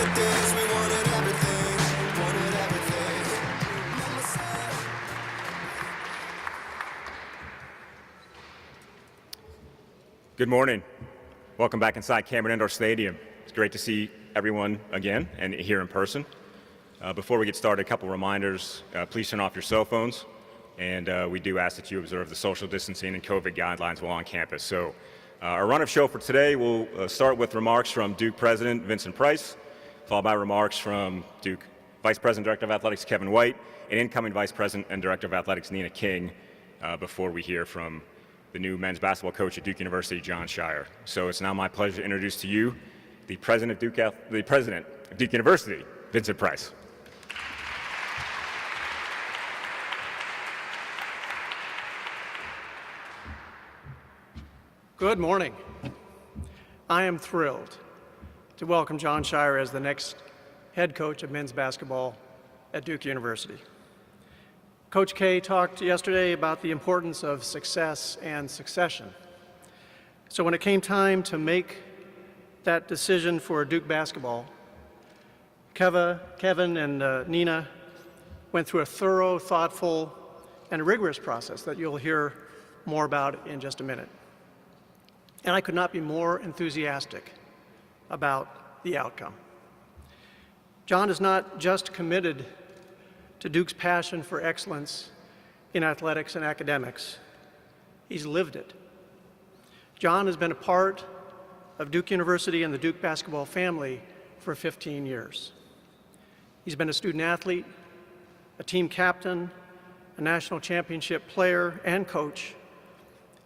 good days, we wanted everything, wanted everything. Good morning. Welcome back inside Cameron Indoor Stadium. It's great to see everyone again and here in person. Before we get started, a couple reminders. Please turn off your cell phones, and we do ask that you observe the social distancing and COVID guidelines while on campus. So our run of show for today will start with remarks from Duke President Vincent Price, followed by remarks from Duke Vice President Director of Athletics Kevin White, and incoming Vice President and Director of Athletics Nina King, before we hear from the new men's basketball coach at Duke University, Jon Scheyer. So it's now my pleasure to introduce to you the President of Duke University, Vincent Price. Good morning. I am thrilled to welcome Jon Scheyer as the next head coach of men's basketball at Duke University. Coach K talked yesterday about the importance of success and succession. So when it came time to make that decision for Duke basketball, Kevin and Nina went through a thorough, thoughtful, and rigorous process that you'll hear more about in just a minute. And I could not be more enthusiastic about the outcome. Jon is not just committed to Duke's passion for excellence in athletics and academics, he's lived it. Jon has been a part of Duke University and the Duke basketball family for 15 years. He's been a student athlete, a team captain, a national championship player and coach,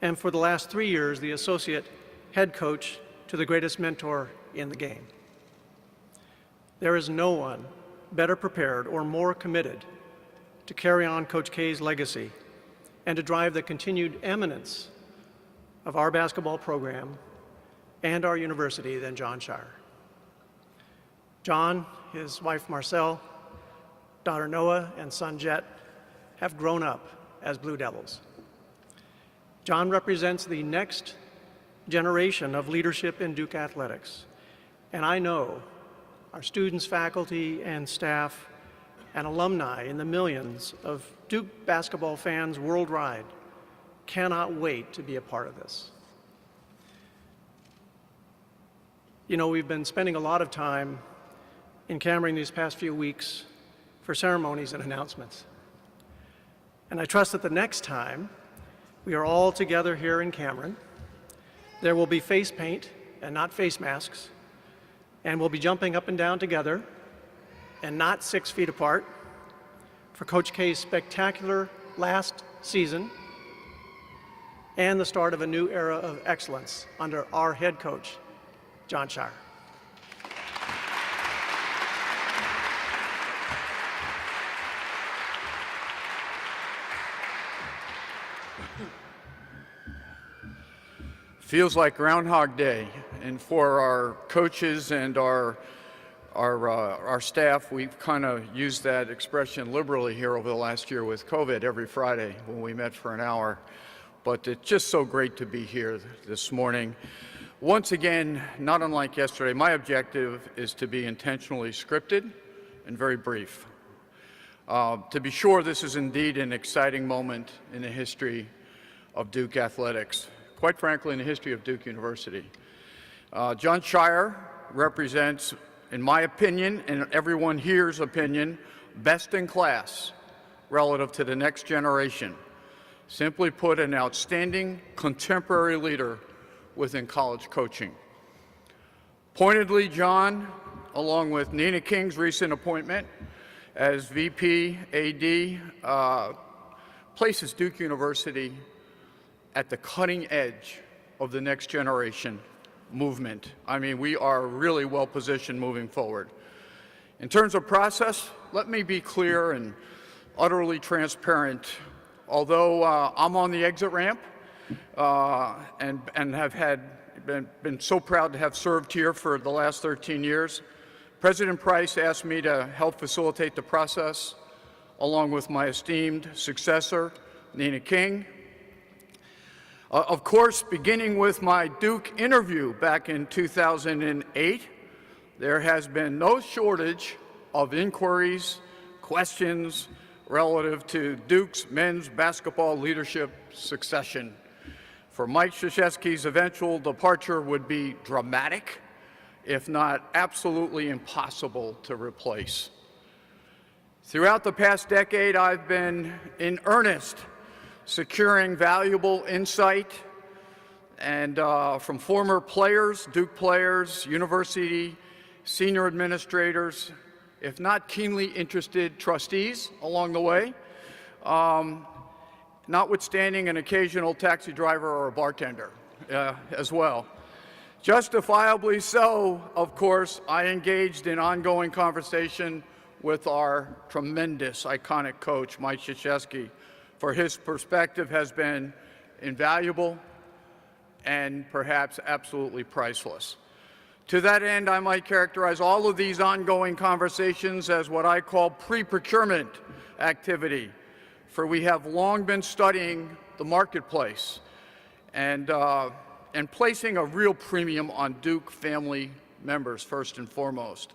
and for the last 3 years, the associate head coach to the greatest mentor in the game. There is no one better prepared or more committed to carry on Coach K's legacy and to drive the continued eminence of our basketball program and our university than Jon Scheyer. Jon, his wife Marcelle, daughter Noah, and son Jet have grown up as Blue Devils. Jon represents the next generation of leadership in Duke athletics, and I know our students, faculty, and staff, and alumni in the millions of Duke basketball fans worldwide cannot wait to be a part of this. You know, we've been spending a lot of time in Cameron these past few weeks for ceremonies and announcements. And I trust that the next time we are all together here in Cameron, there will be face paint and not face masks, and we'll be jumping up and down together and not 6 feet apart for Coach K's spectacular last season and the start of a new era of excellence under our head coach, Jon Scheyer. Feels like Groundhog Day, and for our coaches and our staff, we've kind of used that expression liberally here over the last year with COVID every Friday when we met for an hour. But it's just so great to be here this morning. Once again, not unlike yesterday, my objective is to be intentionally scripted and very brief. To be sure, this is indeed an exciting moment in the history of Duke athletics. Quite frankly, in the history of Duke University. Jon Scheyer represents, in my opinion, and everyone here's opinion, best in class relative to the next generation. Simply put, an outstanding contemporary leader within college coaching. Pointedly, Jon, along with Nina King's recent appointment as VP AD, places Duke University at the cutting edge of the next generation movement. I mean, we are really well positioned moving forward. In terms of process, let me be clear and utterly transparent. Although I'm on the exit ramp and have been so proud to have served here for the last 13 years, President Price asked me to help facilitate the process along with my esteemed successor, Nina King. Of course, beginning with my Duke interview back in 2008, there has been no shortage of inquiries, questions relative to Duke's men's basketball leadership succession. For Mike Krzyzewski's eventual departure would be dramatic, if not absolutely impossible to replace. Throughout the past decade, I've been in earnest securing valuable insight and from former players, Duke players, university senior administrators, if not keenly interested trustees along the way, notwithstanding an occasional taxi driver or a bartender as well. Justifiably so, of course, I engaged in ongoing conversation with our tremendous, iconic coach, Mike Krzyzewski, for his perspective has been invaluable and perhaps absolutely priceless. To that end, I might characterize all of these ongoing conversations as what I call pre-procurement activity, for we have long been studying the marketplace and placing a real premium on Duke family members first and foremost.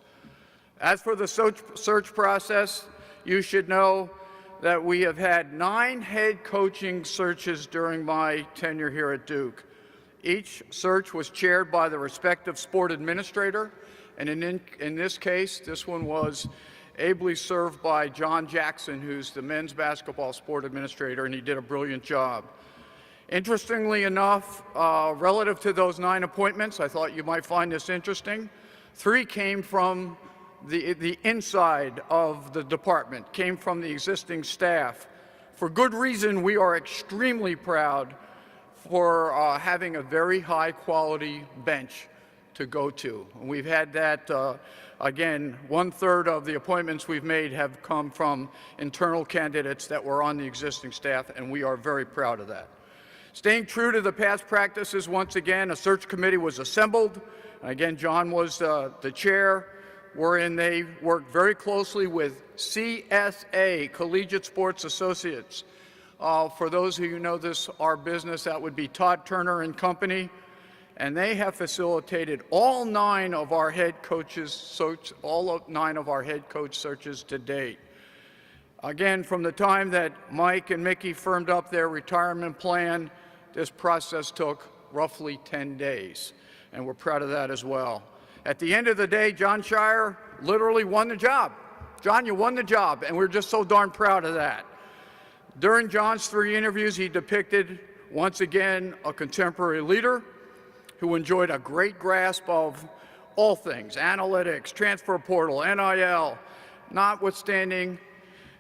As for the search process, you should know that we have had 9 head coaching searches during my tenure here at Duke. Each search was chaired by the respective sport administrator, and in this case, this one was ably served by John Jackson, who's the men's basketball sport administrator, and he did a brilliant job. Interestingly enough, relative to those 9 appointments, I thought you might find this interesting, 3 came from the inside of the department, came from the existing staff. For good reason, we are extremely proud for having a very high quality bench to go to. And we've had that, again, 1/3 of the appointments we've made have come from internal candidates that were on the existing staff, and we are very proud of that. Staying true to the past practices, once again, a search committee was assembled. Again, John was the chair, wherein they worked very closely with CSA, Collegiate Sports Associates. For those of you who know this, our business, that would be Todd Turner and Company, and they have facilitated all 9 of our head coaches searches to date. Again, from the time that Mike and Mickey firmed up their retirement plan, this process took roughly 10 days, and we're proud of that as well. At the end of the day, Jon Scheyer literally won the job. John, you won the job, and we're just so darn proud of that. During John's 3 interviews, he depicted, once again, a contemporary leader who enjoyed a great grasp of all things, analytics, transfer portal, NIL. Notwithstanding,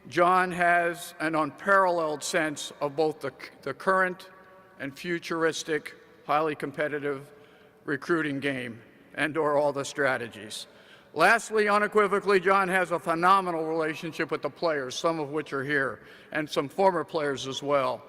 John has an unparalleled sense of both the current and futuristic, highly competitive recruiting game and/or all the strategies. Lastly, unequivocally, John has a phenomenal relationship with the players, some of which are here, and some former players as well.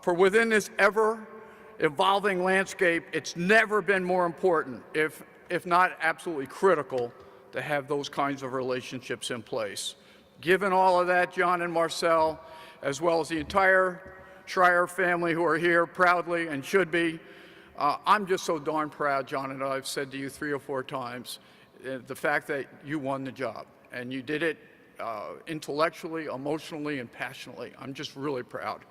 For within this ever-evolving landscape, it's never been more important, if not absolutely critical, to have those kinds of relationships in place. Given all of that, John and Marcel, as well as the entire Scheyer family who are here proudly and should be, I'm just so darn proud, John, and I've said to you 3 or 4 times, the fact that you won the job, and you did it intellectually, emotionally, and passionately. I'm just really proud.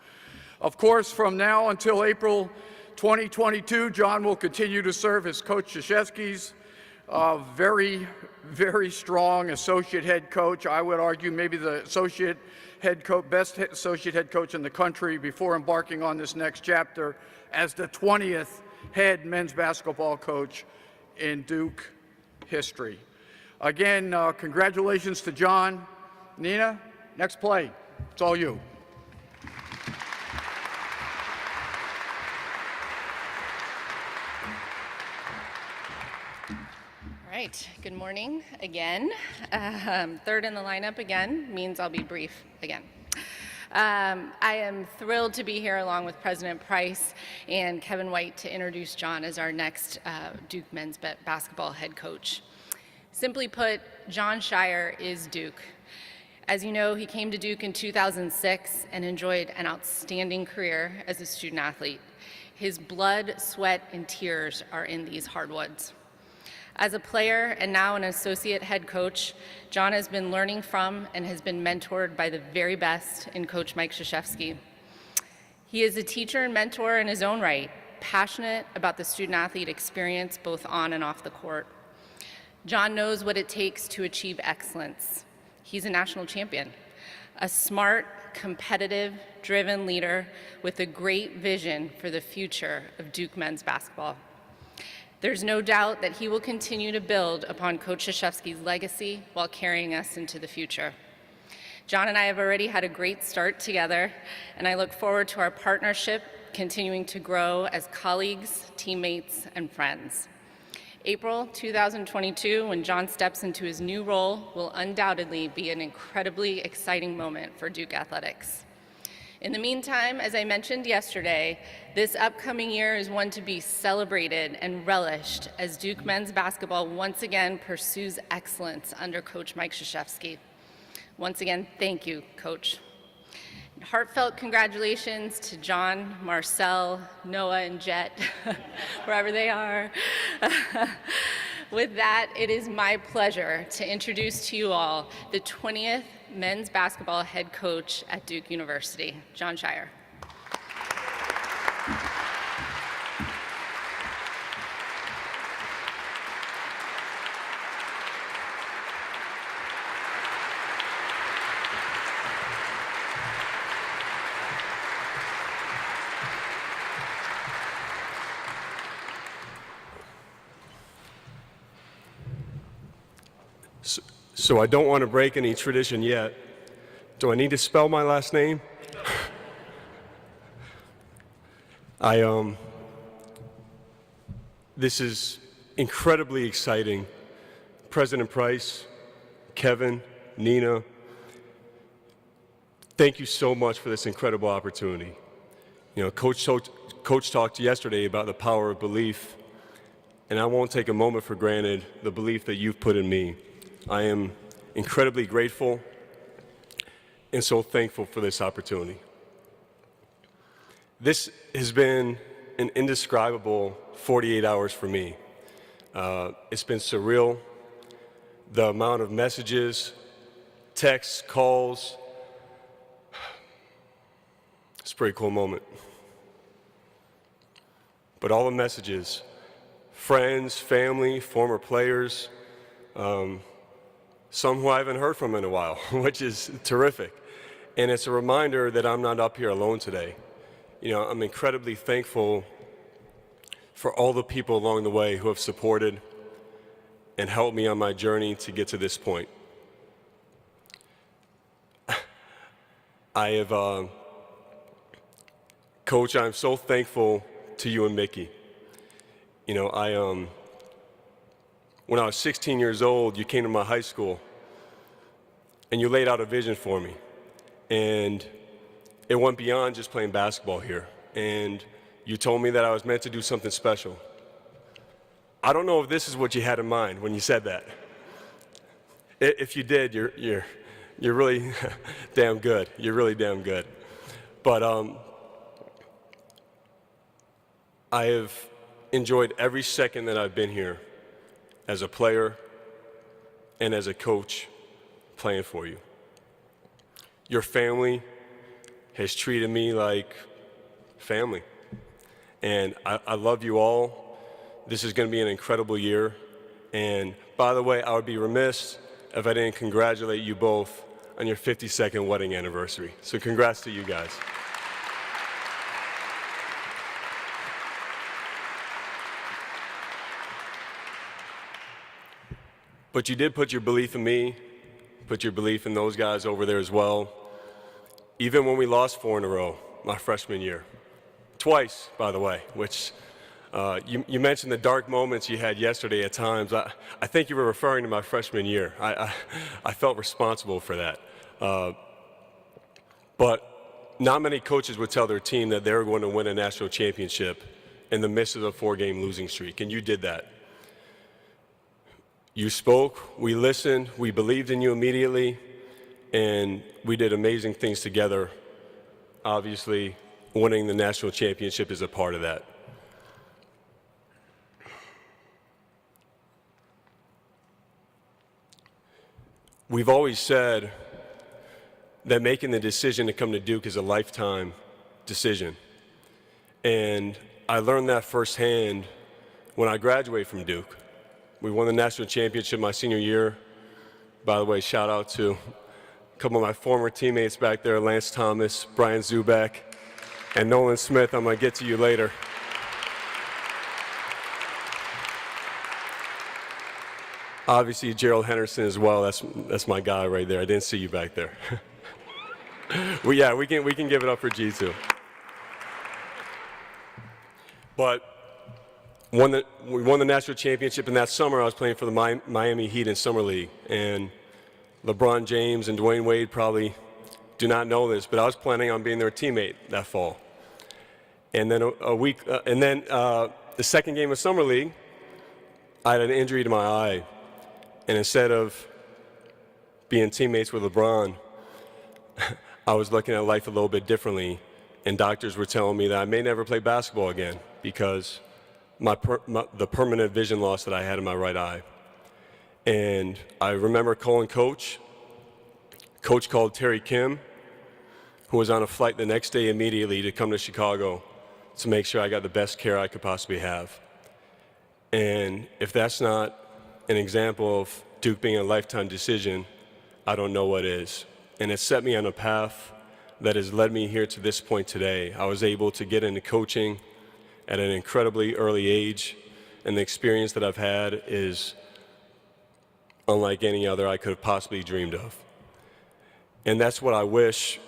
Of course, from now until April 2022, John will continue to serve as Coach Krzyzewski's very, very strong associate head coach. I would argue maybe the associate head coach, best associate head coach in the country before embarking on this next chapter as the 20th head men's basketball coach in Duke history. Again, congratulations to John. Nina, next play. It's all you. All right, good morning again. Third in the lineup again means I'll be brief again. I am thrilled to be here along with President Price and Kevin White to introduce Jon as our next Duke men's basketball head coach. Simply put, Jon Scheyer is Duke. As you know, he came to Duke in 2006 and enjoyed an outstanding career as a student athlete. His blood, sweat, and tears are in these hardwoods. As a player and now an associate head coach, Jon has been learning from and has been mentored by the very best in Coach Mike Krzyzewski. He is a teacher and mentor in his own right, passionate about the student-athlete experience both on and off the court. Jon knows what it takes to achieve excellence. He's a national champion, a smart, competitive, driven leader with a great vision for the future of Duke men's basketball. There's no doubt that he will continue to build upon Coach Krzyzewski's legacy while carrying us into the future. Jon and I have already had a great start together, and I look forward to our partnership continuing to grow as colleagues, teammates, and friends. April 2022, when Jon steps into his new role, will undoubtedly be an incredibly exciting moment for Duke athletics. In the meantime, as I mentioned yesterday, this upcoming year is one to be celebrated and relished as Duke men's basketball once again pursues excellence under Coach Mike Krzyzewski. Once again, thank you, Coach. Heartfelt congratulations to Jon, Marcel, Noah, and Jet, wherever they are. With that, it is my pleasure to introduce to you all the 20th men's basketball head coach at Duke University, Jon Scheyer. So I don't want to break any tradition yet. Do I need to spell my last name? This is incredibly exciting. President Price, Kevin, Nina, thank you so much for this incredible opportunity. You know, Coach talked yesterday about the power of belief, and I won't take a moment for granted the belief that you've put in me. I am incredibly grateful and so thankful for this opportunity. This has been an indescribable 48 hours for me. It's been surreal. The amount of messages, texts, calls. It's a pretty cool moment. But all the messages, friends, family, former players, some who I haven't heard from in a while, which is terrific. And it's a reminder that I'm not up here alone today. You know, I'm incredibly thankful for all the people along the way who have supported and helped me on my journey to get to this point. Coach, I'm so thankful to you and Mickey. You know, when I was 16 years old, you came to my high school and you laid out a vision for me. And it went beyond just playing basketball here. And you told me that I was meant to do something special. I don't know if this is what you had in mind when you said that. If you did, you're really damn good. You're really damn good. But I have enjoyed every second that I've been here as a player and as a coach playing for you. Your family has treated me like family. And I love you all. This is going to be an incredible year. And by the way, I would be remiss if I didn't congratulate you both on your 52nd wedding anniversary. So congrats to you guys. But you did put your belief in me, put your belief in those guys over there as well. Even when we lost 4 in a row, my freshman year. Twice, by the way, which you mentioned the dark moments you had yesterday at times. I think you were referring to my freshman year. I felt responsible for that. But not many coaches would tell their team that they were going to win a national championship in the midst of a 4-game losing streak, and you did that. You spoke, we listened, we believed in you immediately, and we did amazing things together. Obviously, winning the national championship is a part of that. we've always said that making the decision to come to Duke is a lifetime decision. And I learned that firsthand when I graduated from Duke. We won the national championship my senior year. By the way, shout out to a couple of my former teammates back there, Lance Thomas, Brian Zubak, and Nolan Smith. I'm going to get to you later. Obviously, Gerald Henderson as well. That's my guy right there. I didn't see you back there. Well, yeah, we can give it up for G2. But we won the national championship, and that summer I was playing for the Miami Heat in Summer League. And LeBron James and Dwayne Wade probably do not know this, but I was planning on being their teammate that fall. And then the second game of Summer League, I had an injury to my eye. And instead of being teammates with LeBron, I was looking at life a little bit differently. And doctors were telling me that I may never play basketball again because the permanent vision loss that I had in my right eye. And I remember calling Coach. Coach called Terry Kim, who was on a flight the next day immediately to come to Chicago to make sure I got the best care I could possibly have. And if that's not an example of Duke being a lifetime decision, I don't know what is. And it set me on a path that has led me here to this point today. I was able to get into coaching at an incredibly early age, and the experience that I've had is unlike any other I could have possibly dreamed of. And that's what I wish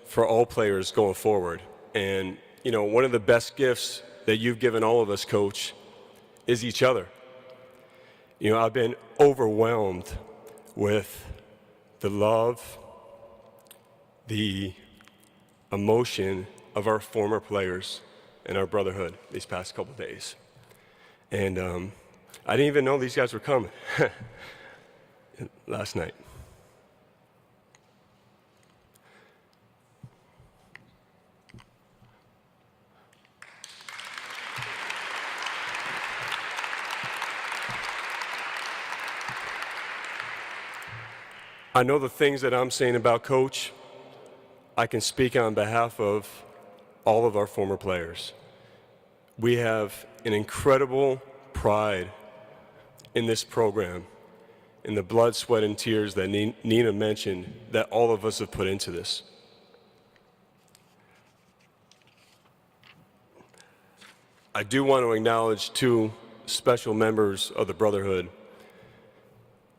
for all players going forward. And, you know, one of the best gifts that you've given all of us, Coach, is each other. You know, I've been overwhelmed with the love, the emotion of our former players and our brotherhood these past couple of days. And I didn't even know these guys were coming last night. I know the things that I'm saying about Coach, I can speak on behalf of all of our former players. We have an incredible pride in this program, in the blood, sweat, and tears that Nina mentioned that all of us have put into this. I do want to acknowledge two special members of the Brotherhood,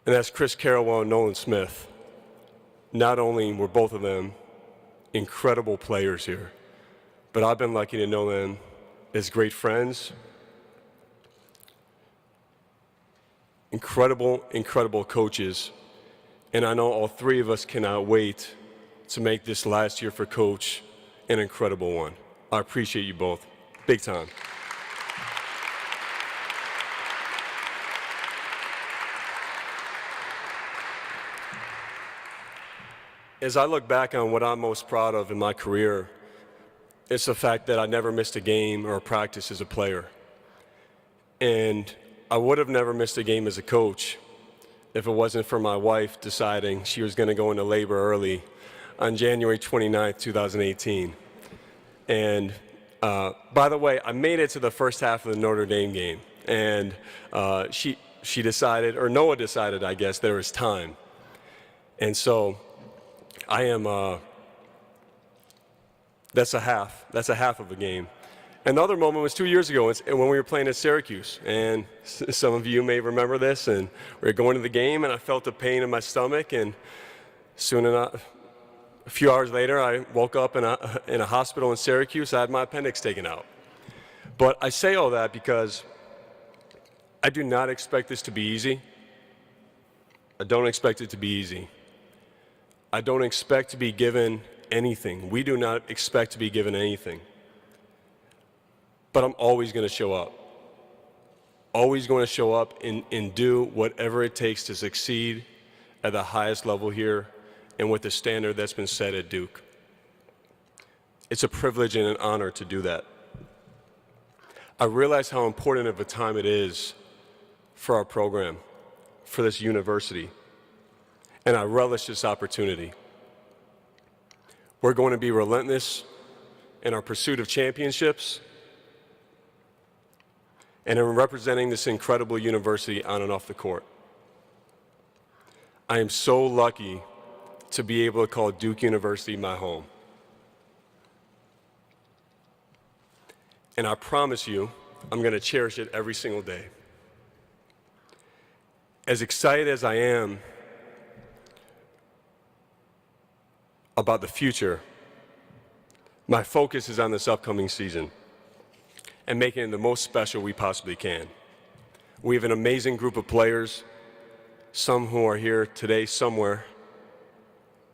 and that's Chris Carrawell and Nolan Smith. Not only were both of them incredible players here, but I've been lucky to know them as great friends, incredible coaches, and I know all three of us cannot wait to make this last year for Coach an incredible one. I appreciate you both, big time. As I look back on what I'm most proud of in my career, it's the fact that I never missed a game or a practice as a player. And I would have never missed a game as a coach if it wasn't for my wife deciding she was going to go into labor early on January 29th, 2018. And by the way, I made it to the first half of the Notre Dame game. And she decided, or Noah decided, I guess, there was time. And so I am, that's a half of a game. And the other moment was 2 years ago when we were playing at Syracuse. And some of you may remember this, and we were going to the game, and I felt a pain in my stomach, and soon enough, a few hours later, I woke up in a hospital in Syracuse. I had my appendix taken out. But I say all that because I do not expect this to be easy. I don't expect it to be easy. I don't expect to be given anything. We do not expect to be given anything. But I'm always going to show up. Always going to show up and do whatever it takes to succeed at the highest level here and with the standard that's been set at Duke. It's a privilege and an honor to do that. I realize how important of a time it is for our program, for this university. and I relish this opportunity. We're going to be relentless in our pursuit of championships and in representing this incredible university on and off the court. I am so lucky to be able to call Duke University my home. And I promise you, I'm going to cherish it every single day. As excited as I am about the future, my focus is on this upcoming season and making it the most special we possibly can. We have an amazing group of players, some who are here today somewhere.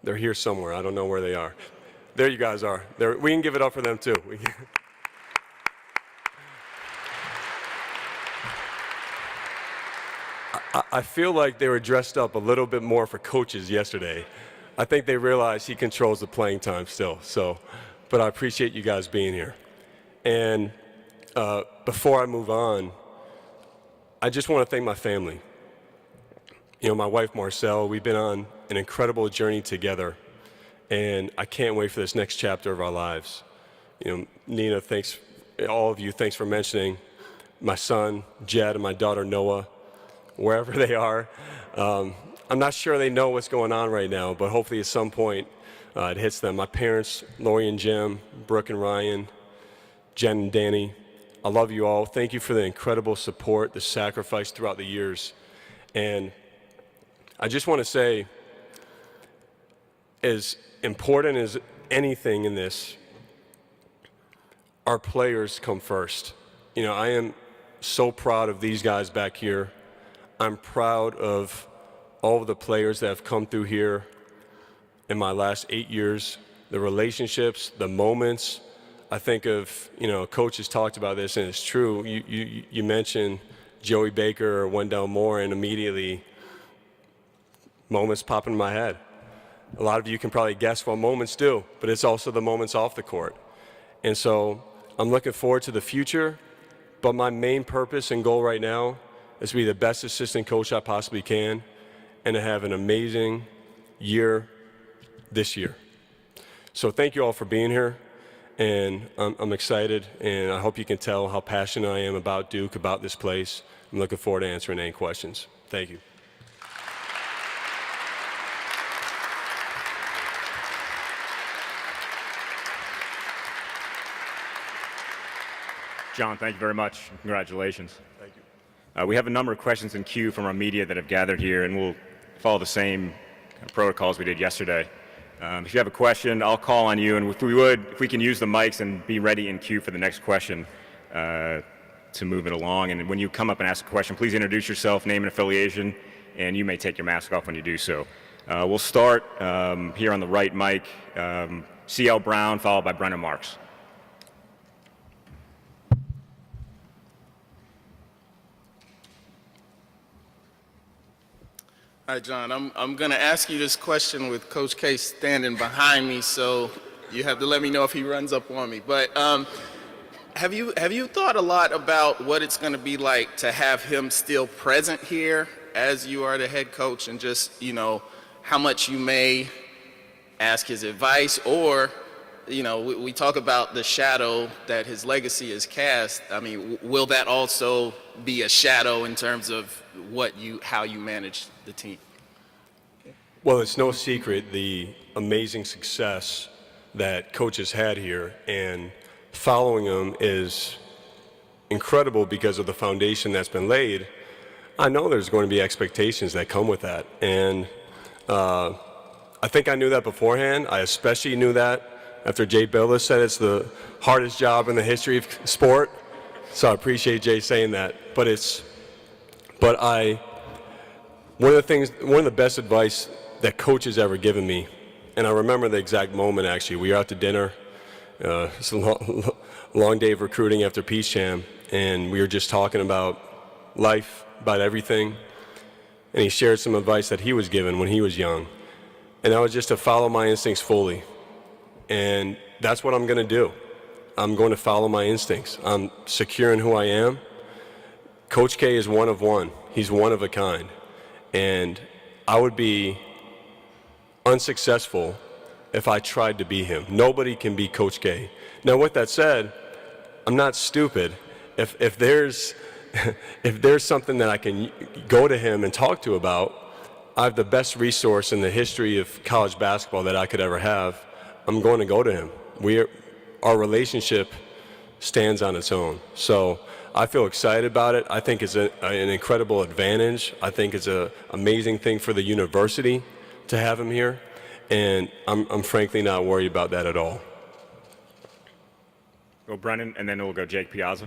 They're here somewhere. I don't know where they are. There you guys are. We can give it up for them too. I feel like they were dressed up a little bit more for coaches yesterday. I think they realize he controls the playing time still. But I appreciate you guys being here. And before I move on, I just want to thank my family. You know, my wife Marcel, we've been on an incredible journey together, and I can't wait for this next chapter of our lives. You know, Nina, thanks, all of you, thanks for mentioning my son, Jed, and my daughter, Noah, wherever they are. I'm not sure they know what's going on right now, but hopefully at some point it hits them. My parents, Lori and Jim, Brooke and Ryan, Jen and Danny, I love you all. Thank you for the incredible support, the sacrifice throughout the years. And I just want to say, as important as anything in this, our players come first. You know, I am so proud of these guys back here. I'm proud of all of the players that have come through here in my last 8 years, the relationships, the moments. I think of, you know, Coach has talked about this, and it's true. You mentioned Joey Baker or Wendell Moore, and immediately moments pop in my head. A lot of you can probably guess what moments do, but it's also the moments off the court. And so I'm looking forward to the future, but my main purpose and goal right now is to be the best assistant coach I possibly can and to have an amazing year this year. So thank you all for being here, and I'm excited, and I hope you can tell how passionate I am about Duke, about this place. I'm looking forward to answering any questions. Thank you. John, thank you very much. Congratulations. Thank you. We have a number of questions in queue from our media that have gathered here, and we'll follow the same kind of protocols we did yesterday. If you have a question, I'll call on you, and if we can use the mics and be ready in queue for the next question to move it along. And when you come up and ask a question, please introduce yourself, name and affiliation, and you may take your mask off when you do so. We'll start here on the right mic, C.L. Brown, followed by Brennan Marks. Hi, John. I'm going to ask you this question with Coach K standing behind me, so you have to let me know if he runs up on me. But have you thought a lot about what it's going to be like to have him still present here as you are the head coach, and just, you know, how much you may ask his advice, or, you know, we talk about the shadow that his legacy is cast. I mean, will that also be a shadow in terms of how you manage the team? Well, it's no secret the amazing success that Coach has had here, and following him is incredible because of the foundation that's been laid. I know there's going to be expectations that come with that, and I think I knew that beforehand. I especially knew that after Jay Bilas said it's the hardest job in the history of sport. So I appreciate Jay saying that. One of the best advice that Coach has ever given me, and I remember the exact moment actually. We were out to dinner. It's a long day of recruiting after Peace Jam, and we were just talking about life, about everything. And he shared some advice that he was given when he was young. And that was just to follow my instincts fully. And that's what I'm going to do. I'm going to follow my instincts. I'm secure in who I am. Coach K is one of one. He's one of a kind. And I would be unsuccessful if I tried to be him. Nobody can be Coach K. Now, with that said, I'm not stupid. If there's if there's something that I can go to him and talk to about, I have the best resource in the history of college basketball that I could ever have. I'm going to go to him. Our relationship stands on its own. So I feel excited about it. I think it's an incredible advantage. I think it's an amazing thing for the university to have him here. And I'm frankly not worried about that at all. Go Brennan, and then we'll go Jake Piazza.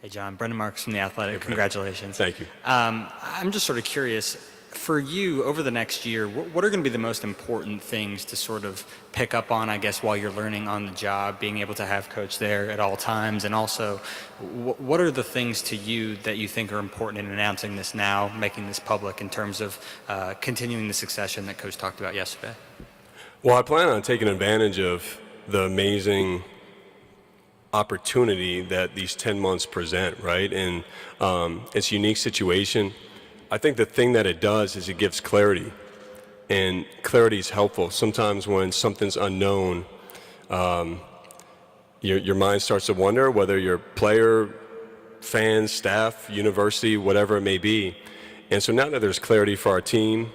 Hey, John. Brendan Marks from The Athletic. Congratulations. Thank you. I'm just sort of curious, for you, over the next year, what are going to be the most important things to sort of pick up on, I guess, while you're learning on the job, being able to have Coach there at all times? And also, what are the things to you that you think are important in announcing this now, making this public in terms of continuing the succession that Coach talked about yesterday? Well, I plan on taking advantage of the amazing opportunity that these 10 months present, right? And it's a unique situation. I think the thing that it does is it gives clarity, and clarity is helpful. Sometimes when something's unknown, your mind starts to wonder whether you're player, fans, staff, university, whatever it may be. And so now that there's clarity for our team,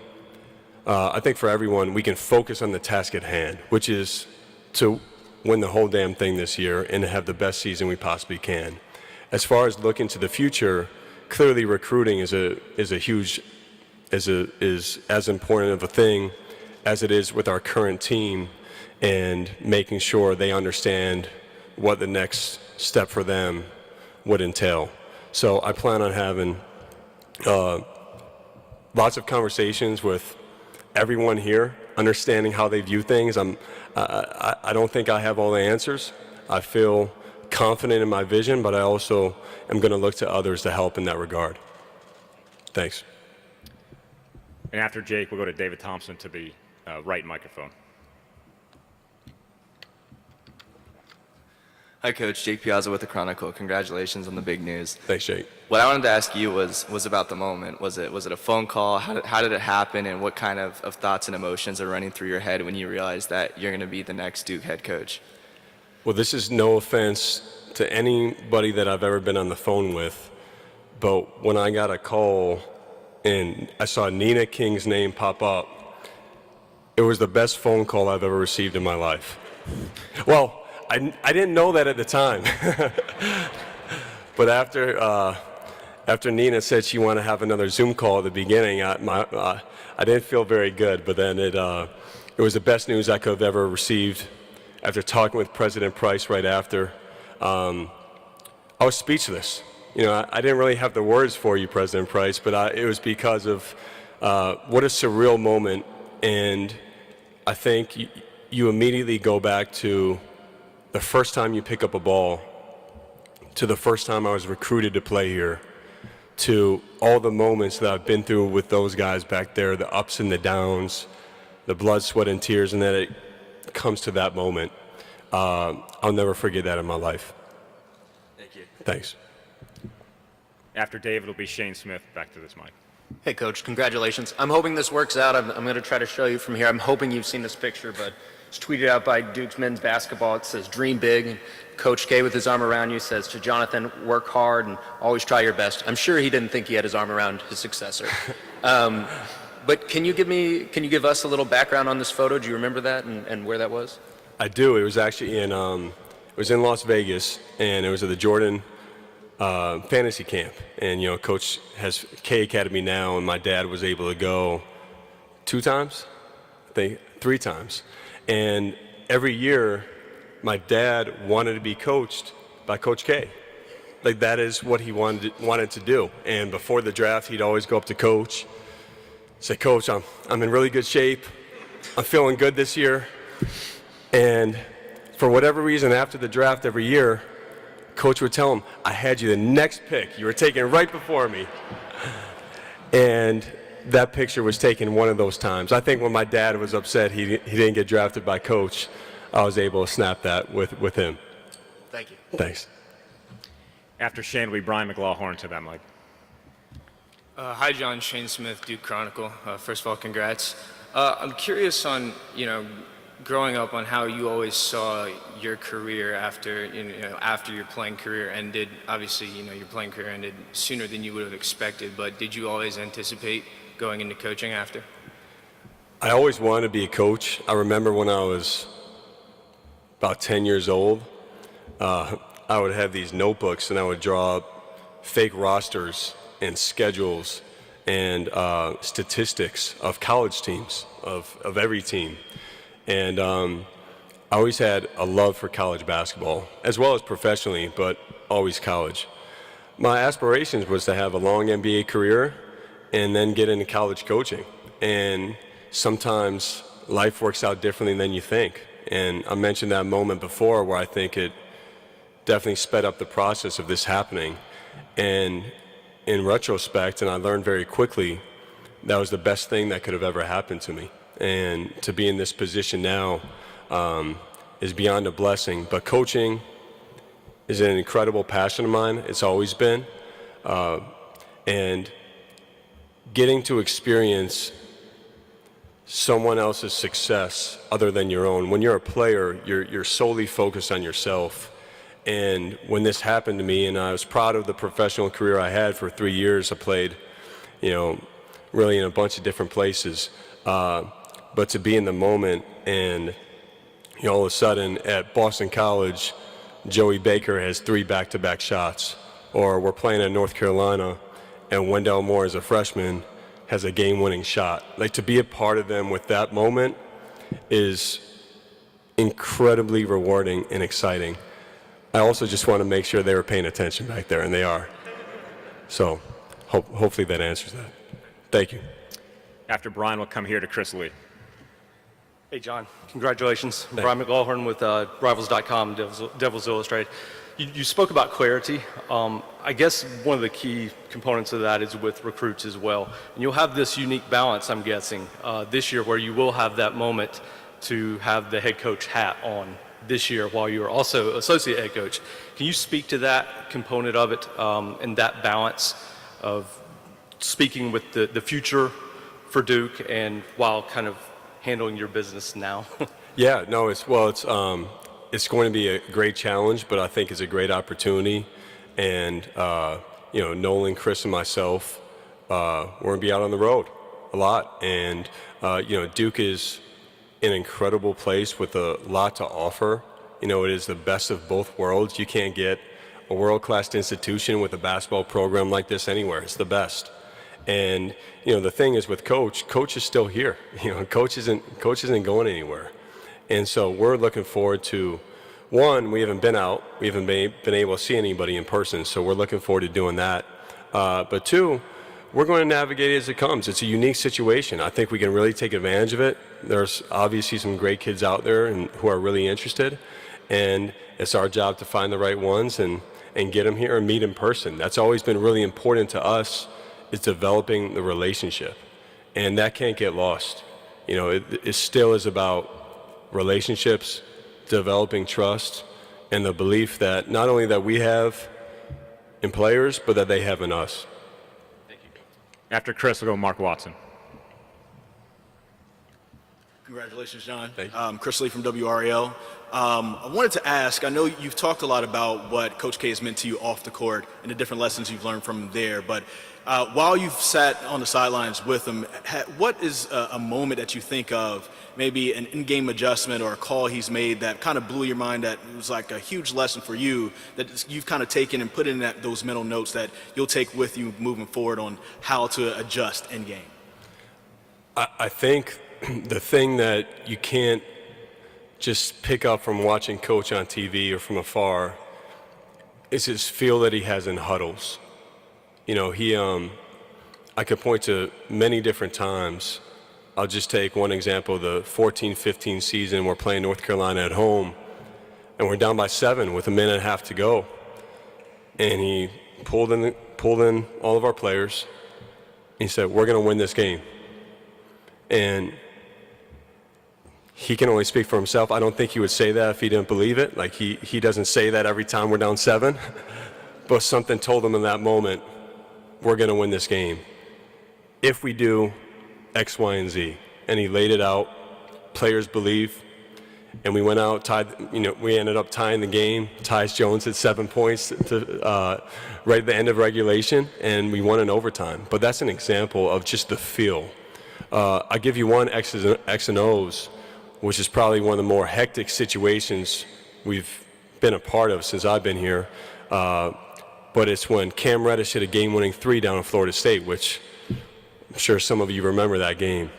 I think for everyone, we can focus on the task at hand, which is to win the whole damn thing this year and to have the best season we possibly can. As far as looking to the future, clearly recruiting is as important of a thing as it is with our current team, and making sure they understand what the next step for them would entail. So I plan on having lots of conversations with everyone here, understanding how they view things. I don't think I have all the answers. I feel confident in my vision, but I also am going to look to others to help in that regard. Thanks. And after Jake, we'll go to David Thompson to the right microphone. Hi, Coach. Jake Piazza with the Chronicle. Congratulations on the big news. Thanks, Jake. What I wanted to ask you was about the moment. Was it a phone call? How did it happen? And what kind of thoughts and emotions are running through your head when you realize that you're going to be the next Duke head coach? Well, this is no offense to anybody that I've ever been on the phone with, but when I got a call and I saw Nina King's name pop up, it was the best phone call I've ever received in my life. Well, I didn't know that at the time. But after Nina said she wanted to have another Zoom call at the beginning, I didn't feel very good. But then it was the best news I could have ever received. After talking with President Price right after, I was speechless. You know, I didn't really have the words for you, President Price, but it was because of what a surreal moment. And I think you immediately go back to the first time you pick up a ball, to the first time I was recruited to play here, to all the moments that I've been through with those guys back there, the ups and the downs, the blood, sweat, and tears, and then it comes to that moment. I'll never forget that in my life. Thank you. Thanks. After David, it'll be Shane Smith. Back to this mic. Hey, Coach, congratulations. I'm hoping this works out. I'm going to try to show you from here. I'm hoping you've seen this picture, but it's tweeted out by Duke's men's basketball. It says, "Dream big." And Coach K, with his arm around you, says to Jonathan, "Work hard and always try your best." I'm sure he didn't think he had his arm around his successor. But can you give us a little background on this photo? Do you remember that and where that was? I do. It was actually in Las Vegas, and it was at the Jordan fantasy camp. And you know, Coach has K Academy now, and my dad was able to go 2 times, I think 3 times. And every year, my dad wanted to be coached by Coach K. Like, that is what he wanted to do. And before the draft, he'd always go up to Coach, say, "Coach, I'm in really good shape. I'm feeling good this year." And for whatever reason, after the draft every year, Coach would tell him, "I had you the next pick. You were taken right before me." And that picture was taken one of those times. I think when my dad was upset he didn't get drafted by Coach, I was able to snap that with him. Thank you. Thanks. After Shane, will be Brian McLaughlin to that mic. Hi, John. Shane Smith, Duke Chronicle. First of all, congrats. I'm curious on, growing up on how you always saw your career after, after your playing career ended. Obviously, your playing career ended sooner than you would have expected, but did you always anticipate going into coaching after? I always wanted to be a coach. I remember when I was about 10 years old, I would have these notebooks and I would draw up fake rosters and schedules and statistics of college teams, of every team. And I always had a love for college basketball, as well as professionally, but always college. My aspirations was to have a long NBA career and then get into college coaching. And sometimes life works out differently than you think. And I mentioned that moment before where I think it definitely sped up the process of this happening. And in retrospect, and I learned very quickly, that was the best thing that could have ever happened to me. And to be in this position now is beyond a blessing. But coaching is an incredible passion of mine. It's always been. And getting to experience someone else's success other than your own. When you're a player, you're solely focused on yourself. And when this happened to me, and I was proud of the professional career I had for 3 years, I played, really in a bunch of different places. But to be in the moment and all of a sudden at Boston College, Joey Baker has 3 back-to-back shots. Or we're playing at North Carolina and Wendell Moore as a freshman has a game-winning shot. Like, to be a part of them with that moment is incredibly rewarding and exciting. I also just want to make sure they were paying attention back there, and they are. So hopefully that answers that. Thank you. After Brian, we'll come here to Chris Lee. Hey, John. Congratulations. Brian McLaughlin with Rivals.com, Devils Illustrated. You spoke about clarity. I guess one of the key components of that is with recruits as well. And you'll have this unique balance, I'm guessing, this year where you will have that moment to have the head coach hat on this year while you are also associate head coach. Can you speak to that component of it and that balance of speaking with the future for Duke and while kind of handling your business now? Yeah, no, it's going to be a great challenge, but I think it's a great opportunity. And, Nolan, Chris, and myself, we're going to be out on the road a lot. And, Duke is an incredible place with a lot to offer. It is the best of both worlds. You can't get a world-class institution with a basketball program like this anywhere. It's the best. And, the thing is with Coach is still here. Coach isn't going anywhere. And so we're looking forward to, one, we haven't been out. We haven't been able to see anybody in person, so we're looking forward to doing that. But two, we're going to navigate it as it comes. It's a unique situation. I think we can really take advantage of it. There's obviously some great kids out there who are really interested, and it's our job to find the right ones and get them here and meet in person. That's always been really important to us, is developing the relationship, and that can't get lost. It still is about relationships, developing trust, and the belief that not only that we have in players, but that they have in us. Thank you. After Chris, we'll go Mark Watson. Congratulations, John. Thank you. Chris Lee from WRAL. I wanted to ask, I know you've talked a lot about what Coach K has meant to you off the court and the different lessons you've learned from him there, but while you've sat on the sidelines with him, what is a moment that you think of, maybe an in-game adjustment or a call he's made that kind of blew your mind, that was like a huge lesson for you, that you've kind of taken and put in those mental notes that you'll take with you moving forward on how to adjust in-game? I think the thing that you can't just pick up from watching Coach on TV or from afar is his feel that he has in huddles. I could point to many different times. I'll just take one example, the 14-15 season. We're playing North Carolina at home, and we're down by 7 with a minute and a half to go. And he pulled in all of our players. He said, "We're going to win this game." And he can only speak for himself. I don't think he would say that if he didn't believe it. Like, he doesn't say that every time we're down 7. But something told him in that moment, we're going to win this game. if we do X, Y, and Z. And he laid it out, players believe, and we went out, we ended up tying the game. Tyus Jones had 7 points right at the end of regulation, and we won in overtime. But that's an example of just the feel. I give you one X and O's, which is probably one of the more hectic situations we've been a part of since I've been here. But it's when Cam Reddish hit a game-winning 3 down in Florida State, which I'm sure some of you remember that game.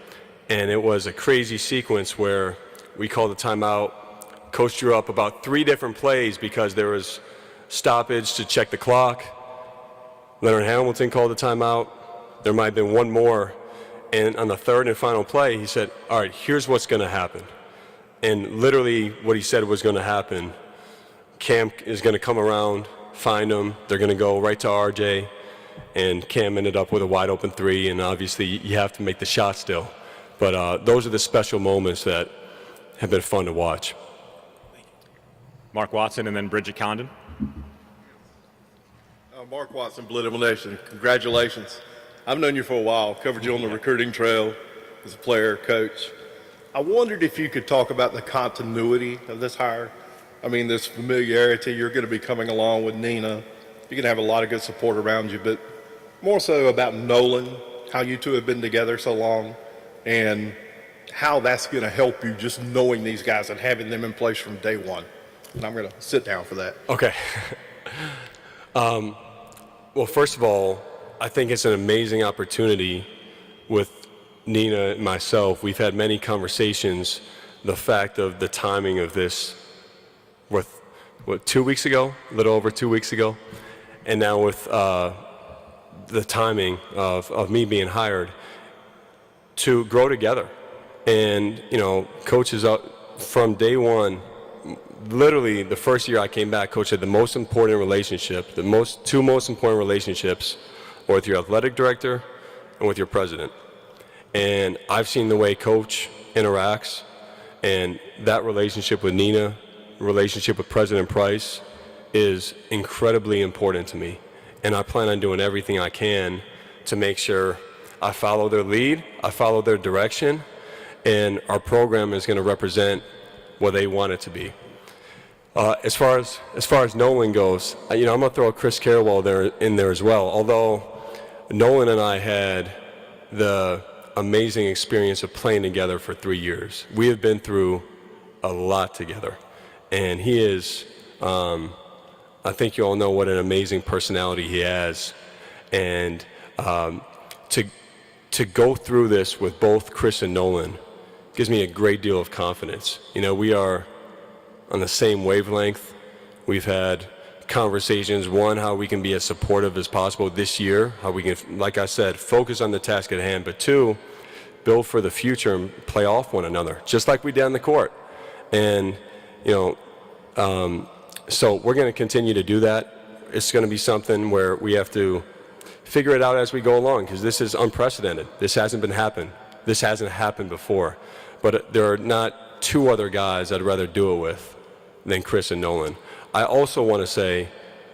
And it was a crazy sequence where we called a timeout. Coach drew up about 3 different plays because there was stoppage to check the clock. Leonard Hamilton called a timeout. There might have been one more. And on the third and final play, he said, all right, here's what's going to happen. And literally what he said was going to happen. Cam is going to come around, find him. They're going to go right to RJ. And Cam ended up with a wide open 3. And obviously you have to make the shot still. But those are the special moments that have been fun to watch. Mark Watson and then Bridget Condon. Mark Watson, Political Nation. Congratulations. I've known you for a while, covered you on the recruiting trail as a player, coach. I wondered if you could talk about the continuity of this hire. I mean, this familiarity, you're going to be coming along with Nina. You're going to have a lot of good support around you, but more so about Nolan, how you two have been together so long, and how that's going to help you just knowing these guys and having them in place from day one. And I'm going to sit down for that. Okay. Well, first of all, I think it's an amazing opportunity with Nina and myself. We've had many conversations. The fact of the timing of this, what 2 weeks ago, a little over 2 weeks ago, and now with the timing of me being hired to grow together. And, coaches from day one, literally the first year I came back, Coach had the most important relationship, two most important relationships are with your athletic director and with your president. And I've seen the way Coach interacts, and that relationship with Nina, relationship with President Price is incredibly important to me. And I plan on doing everything I can to make sure I follow their lead, I follow their direction, and our program is going to represent what they want it to be. As far as Nolan goes, I'm going to throw Chris Carrawell in there as well. Although Nolan and I had the amazing experience of playing together for 3 years. We have been through a lot together, and he is. I think you all know what an amazing personality he has, and to go through this with both Chris and Nolan gives me a great deal of confidence. We are on the same wavelength. We've had conversations, one, how we can be as supportive as possible this year, how we can, like I said, focus on the task at hand, but two, build for the future and play off one another, just like we did on the court. And, so we're going to continue to do that. It's going to be something where we have to figure it out as we go along, because this is unprecedented. This hasn't happened before. But there are not 2 other guys I'd rather do it with than Chris and Nolan. I also want to say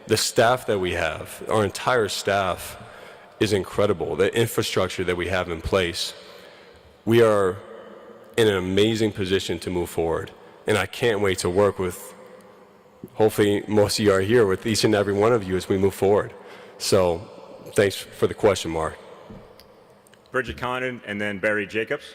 the staff that we have, our entire staff, is incredible. The infrastructure that we have in place, we are in an amazing position to move forward. And I can't wait to work with, hopefully most of you are here, with each and every one of you as we move forward. So thanks for the question, Mark. Bridget Condon and then Barry Jacobs.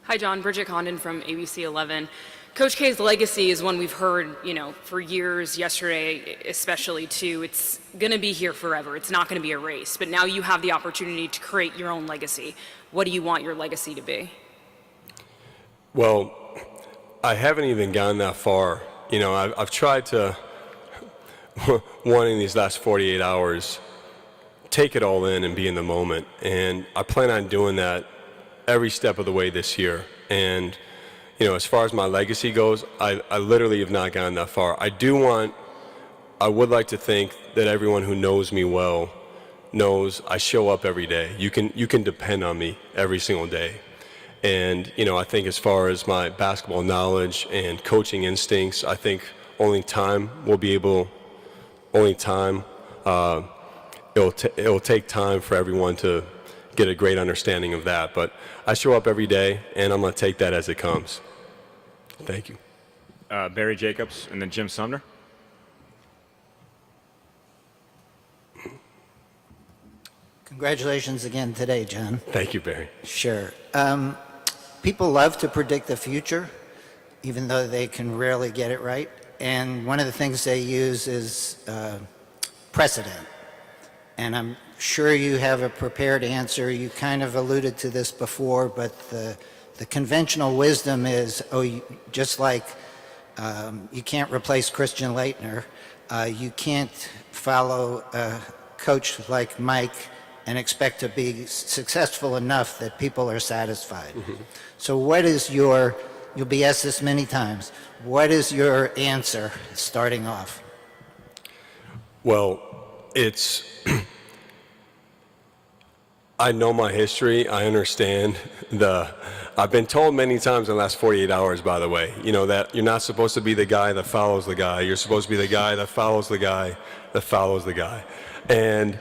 Hi, John. Bridget Condon from ABC 11. Coach K's legacy is one we've heard, for years, yesterday especially, too. It's going to be here forever. It's not going to be erased. But now you have the opportunity to create your own legacy. What do you want your legacy to be? Well, I haven't even gone that far. I've tried to, in these last 48 hours, take it all in and be in the moment. And I plan on doing that every step of the way this year. And as far as my legacy goes, I literally have not gone that far. I would like to think that everyone who knows me well knows I show up every day. You can depend on me every single day. And, I think as far as my basketball knowledge and coaching instincts, I think only time it'll take time for everyone to get a great understanding of that. But I show up every day, and I'm going to take that as it comes. Thank you. Barry Jacobs, and then Jim Sumner. Congratulations again today, John. Thank you, Barry. Sure. People love to predict the future, even though they can rarely get it right. And one of the things they use is precedent. And I'm sure you have a prepared answer. You kind of alluded to this before, but the conventional wisdom is, just like you can't replace Christian Leitner, you can't follow a coach like Mike and expect to be successful enough that people are satisfied. Mm-hmm. So what is you'll be asked this many times, what is your answer starting off? Well, I know my history. I understand I've been told many times in the last 48 hours, by the way, that you're not supposed to be the guy that follows the guy. You're supposed to be the guy that follows the guy that follows the guy. And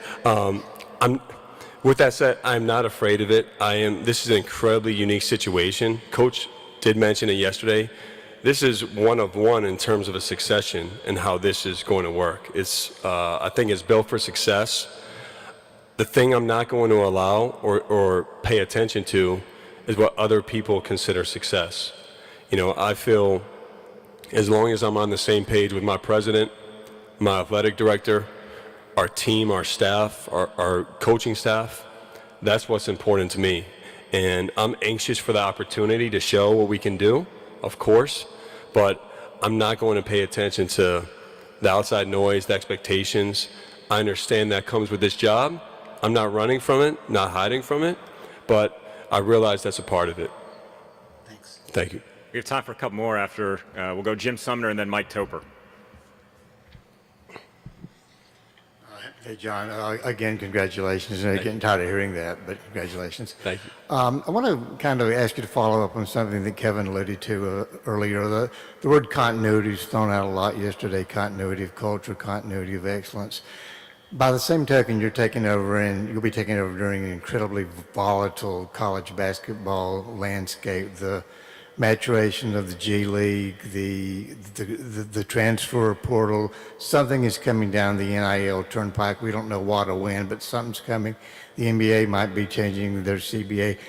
with that said, I'm not afraid of it. This is an incredibly unique situation. Coach did mention it yesterday. This is one of one in terms of a succession and how this is going to work. I think it's built for success. The thing I'm not going to allow or pay attention to is what other people consider success. I feel as long as I'm on the same page with my president, my athletic director, our team, our staff, our coaching staff, that's what's important to me. And I'm anxious for the opportunity to show what we can do, of course, but I'm not going to pay attention to the outside noise, the expectations. I understand that comes with this job. I'm not running from it, not hiding from it, but I realize that's a part of it. Thanks. Thank you. We have time for a couple more after. We'll go Jim Sumner and then Mike Topper. Hey, John, again, congratulations. I'm getting tired of hearing that, but congratulations. Thank you. I want to kind of ask you to follow up on something that Kevin alluded to earlier. The word continuity was thrown out a lot yesterday, continuity of culture, continuity of excellence. By the same token, you'll be taking over during an incredibly volatile college basketball landscape, the maturation of the G League, the transfer portal. Something is coming down the NIL turnpike. We don't know what or when, but something's coming. The NBA might be changing their CBA.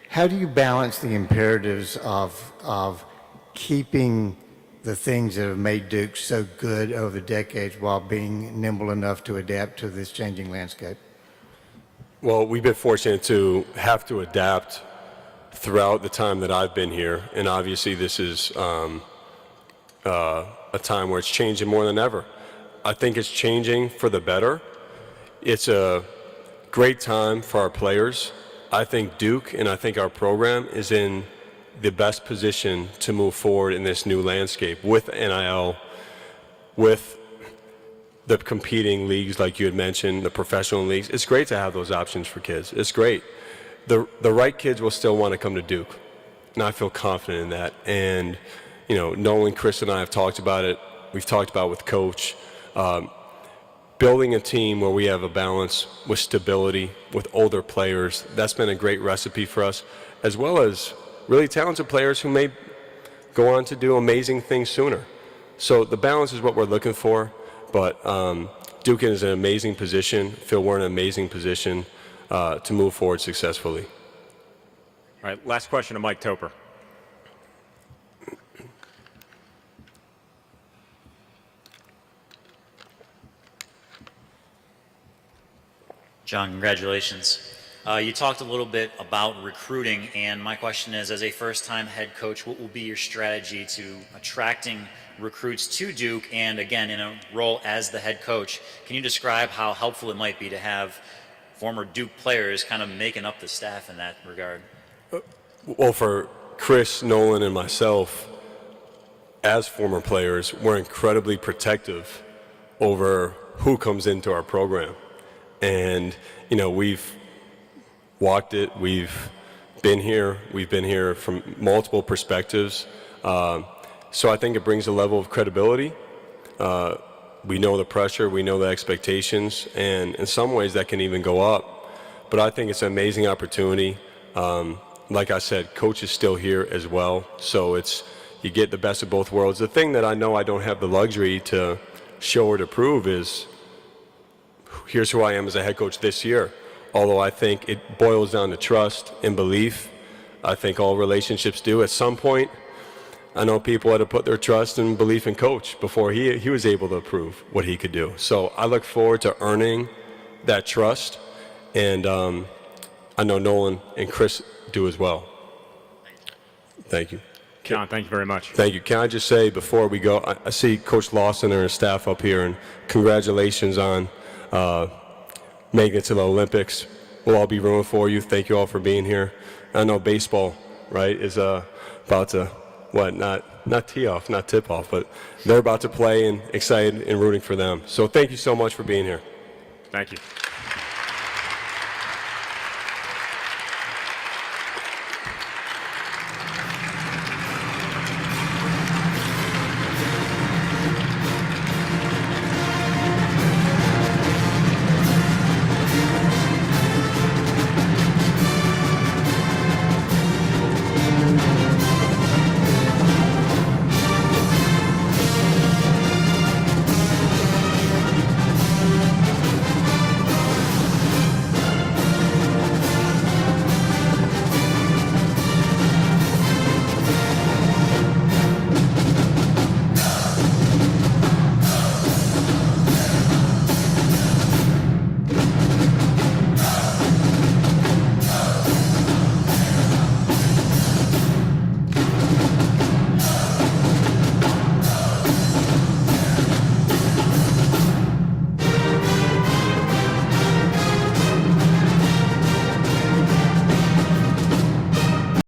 How do you balance the imperatives of keeping the things that have made Duke so good over the decades while being nimble enough to adapt to this changing landscape? Well, we've been fortunate to have to adapt throughout the time that I've been here, and obviously this is a time where it's changing more than ever. I think it's changing for the better. It's a great time for our players. I think Duke and I think our program is in the best position to move forward in this new landscape with NIL, with the competing leagues like you had mentioned, the professional leagues. It's great to have those options for kids. It's great. The right kids will still want to come to Duke, and I feel confident in that. And, Nolan, Chris, and I have talked about it. We've talked about it with Coach. Building a team where we have a balance with stability, with older players, that's been a great recipe for us, as well as really talented players who may go on to do amazing things sooner. So the balance is what we're looking for, but Duke is in an amazing position. I feel we're in an amazing position to move forward successfully. All right, last question to Mike Topper. John, congratulations. You talked a little bit about recruiting, and my question is, as a first-time head coach, what will be your strategy to attracting recruits to Duke, and again, in a role as the head coach? Can you describe how helpful it might be to have former Duke players kind of making up the staff in that regard? Well, for Chris, Nolan, and myself, as former players, we're incredibly protective over who comes into our program. And, we've walked it, we've been here from multiple perspectives. So I think it brings a level of credibility. We know the pressure, we know the expectations, and in some ways that can even go up. But I think it's an amazing opportunity. Like I said, coach is still here as well, so you get the best of both worlds. The thing that I know I don't have the luxury to show or to prove is, here's who I am as a head coach this year. Although I think it boils down to trust and belief. I think all relationships do at some point. I know people had to put their trust and belief in coach before he was able to prove what he could do. So I look forward to earning that trust, and I know Nolan and Chris do as well. Thank you. Jon, thank you very much. Thank you. Can I just say before we go, I see Coach Lawson and her staff up here, and congratulations on making it to the Olympics. We'll all be rooting for you. Thank you all for being here. I know baseball, right, is about to, not tee off, not tip off, but they're about to play, and excited and rooting for them. So thank you so much for being here. Thank you.